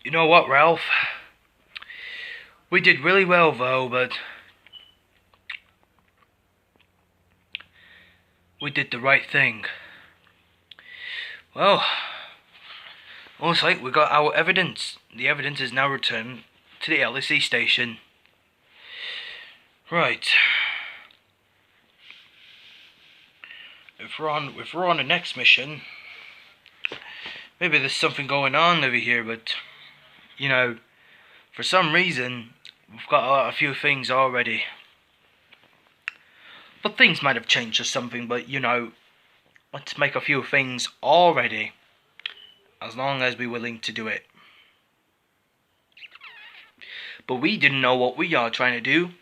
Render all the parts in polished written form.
You know what, Ralph? We did really well though, but we did the right thing. Well, looks like we got our evidence. The evidence is now returned to the LSE station. Right. If we're on the next mission, maybe there's something going on over here, but you know, for some reason we've got a few things already. But things might have changed or something, but you know, let's make a few things already. As long as we're willing to do it. But we didn't know what we are trying to do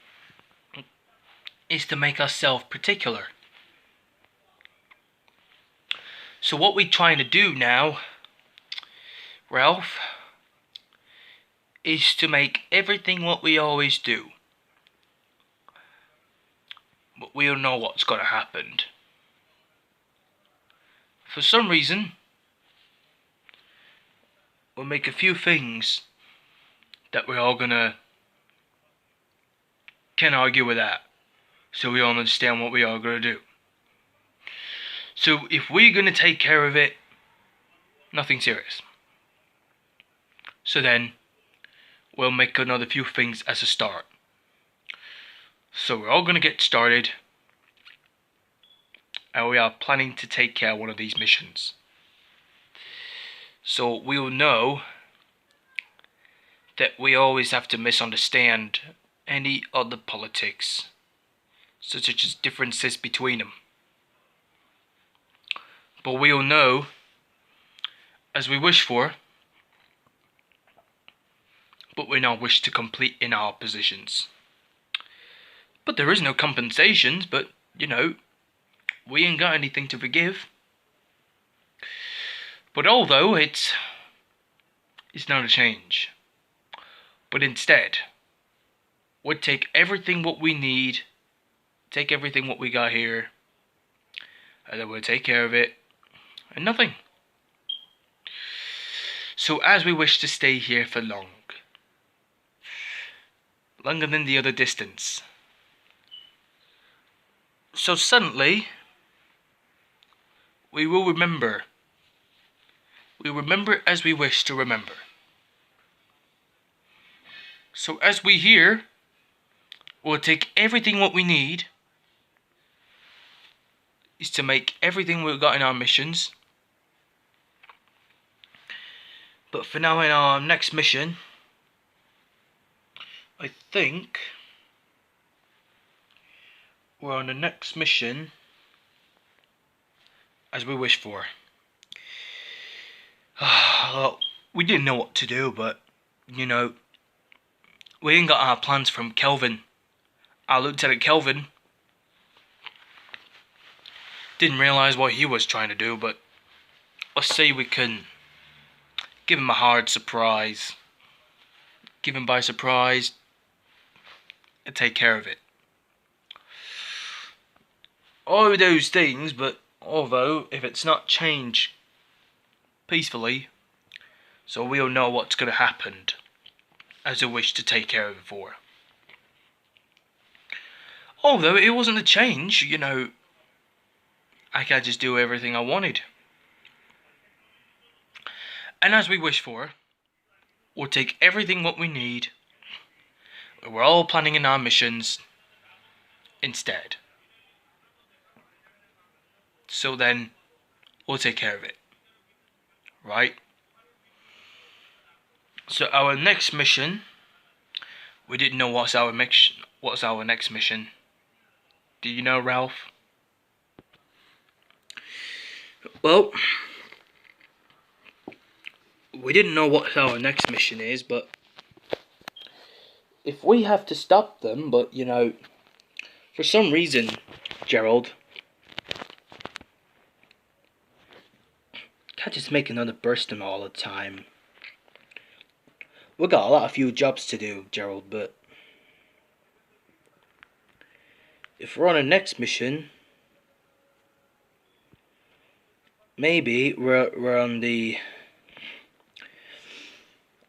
is to make ourselves particular. So what we're trying to do now, Ralph, is to make everything what we always do. But we don't know what's going to happen. For some reason, we'll make a few things that we're all gonna can argue with that, so we all understand what we are gonna do. So if we're gonna take care of it, nothing serious. So then we'll make another few things as a start. So we're all gonna get started, and we are planning to take care of one of these missions. So we'll know that we always have to misunderstand any other politics, such as differences between them. But we'll know, as we wish for, but we now wish to complete in our positions. But there is no compensations, but, you know, we ain't got anything to forgive. But although it's not a change, but instead, we'll take everything what we need, take everything what we got here, and then we'll take care of it, and nothing. So as we wish to stay here for longer than the other distance. So suddenly, we will remember. We remember as we wish to remember. So as we here, we'll take everything what we need is to make everything we've got in our missions. But for now in our next mission, I think we're on the next mission as we wish for. Well, we didn't know what to do, but you know, we ain't got our plans from Kelvin. Our Lieutenant Kelvin didn't realise what he was trying to do, but let's say we can give him a hard surprise. Give him by surprise and take care of it. All of those things, but although if it's not changed peacefully, so we'll know what's going to happen as we wish to take care of it for. Although it wasn't a change, you know, I can't just do everything I wanted. And as we wish for, we'll take everything what we need. We're all planning in our missions instead. So then, we'll take care of it. Right? So our next mission, we didn't know what's our next mission. Do you know, Ralph? Well, we didn't know what our next mission is, but if we have to stop them, but you know, for some reason, Gerald, can't just make another burst them all the time. We got a few jobs to do, Gerald, but if we're on the next mission, maybe we're on the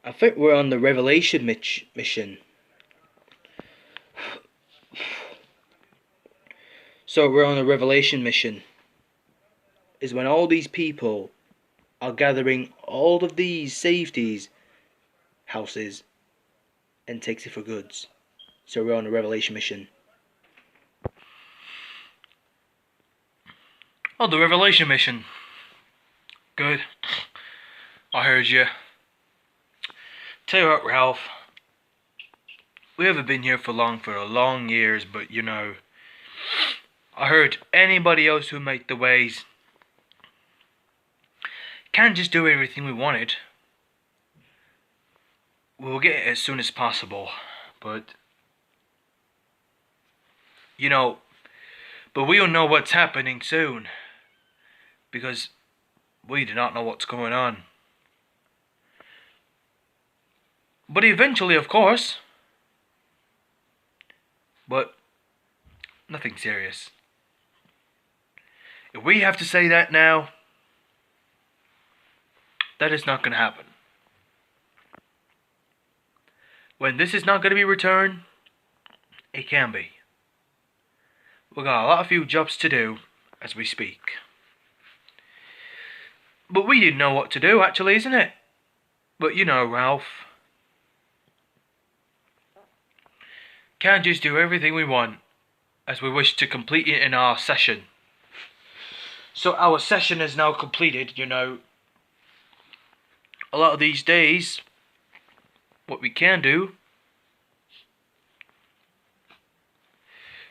I think we're on the Revelation mission. So we're on a Revelation mission. Is when all these people are gathering all of these safeties houses and takes it for goods. So we're on a Revelation mission. Oh, the Revelation mission. Good. I heard you. Tell you what, Ralph. We haven't been here for long years, but you know, I heard anybody else who made the ways can't just do everything we wanted. We'll get it as soon as possible, but you know, but we'll know what's happening soon, because we do not know what's going on. But eventually, of course. But nothing serious. If we have to say that now, that is not going to happen. When this is not going to be returned, it can be. We got a few jobs to do as we speak. But we didn't know what to do, actually, isn't it? But you know, Ralph, can't just do everything we want as we wish to complete it in our session. So our session is now completed, you know. A lot of these days, what we can do,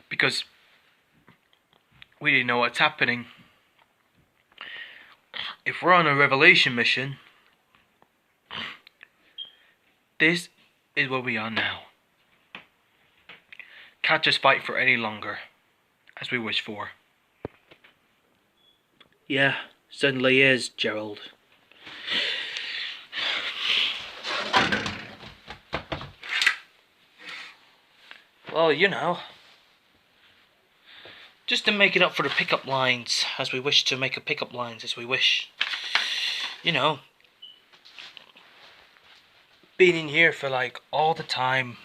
because we didn't know what's happening. If we're on a Revelation mission, this is where we are now. Can't just fight for any longer, as we wish for. Yeah, certainly is, Gerald. Well, you know, just to make it up for the pickup lines, as we wish to make a pickup lines as we wish. You know, being in here for like all the time.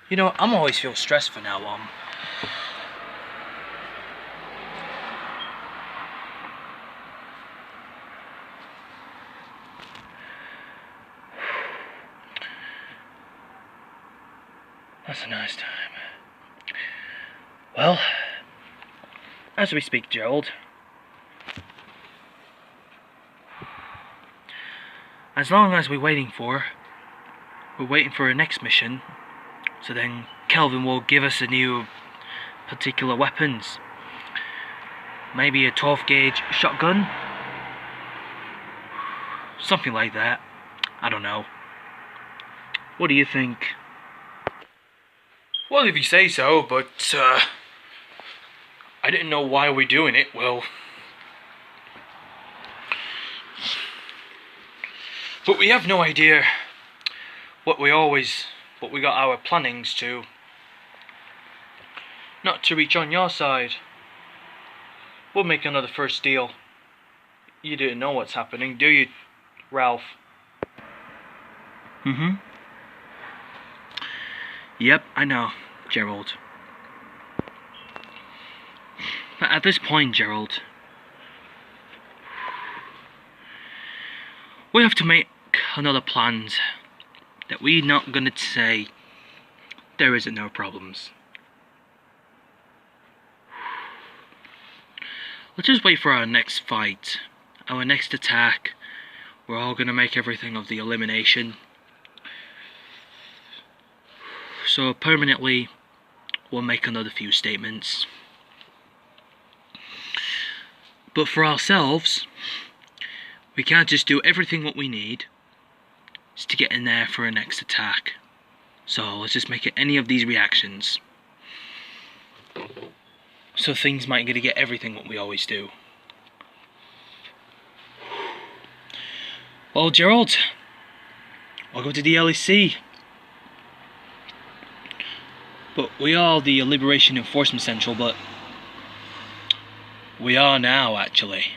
You know, I'm always feel stressed from now on. That's a nice time. Well, as we speak, Gerald, as long as we're waiting for our next mission, so then Kelvin will give us a new particular weapons. Maybe a 12 gauge shotgun? Something like that. I don't know. What do you think? Well, if you say so, but I didn't know why we're doing it. Well, but we have no idea what we got our plannings to. Not to reach on your side. We'll make another first deal. You didn't know what's happening, do you, Ralph? Yep, I know, Gerald. But at this point, Gerald, we have to make another plans that we're not gonna say there isn't no problems. Let's just wait for our next fight, our next attack. We're all gonna make everything of the elimination. So permanently, we'll make another few statements. But for ourselves, we can't just do everything what we need to get in there for a next attack. So let's just make it any of these reactions. So things might get everything what we always do. Well, Gerald, welcome to the LEC. But we are the Liberation Enforcement Central, but we are now, actually.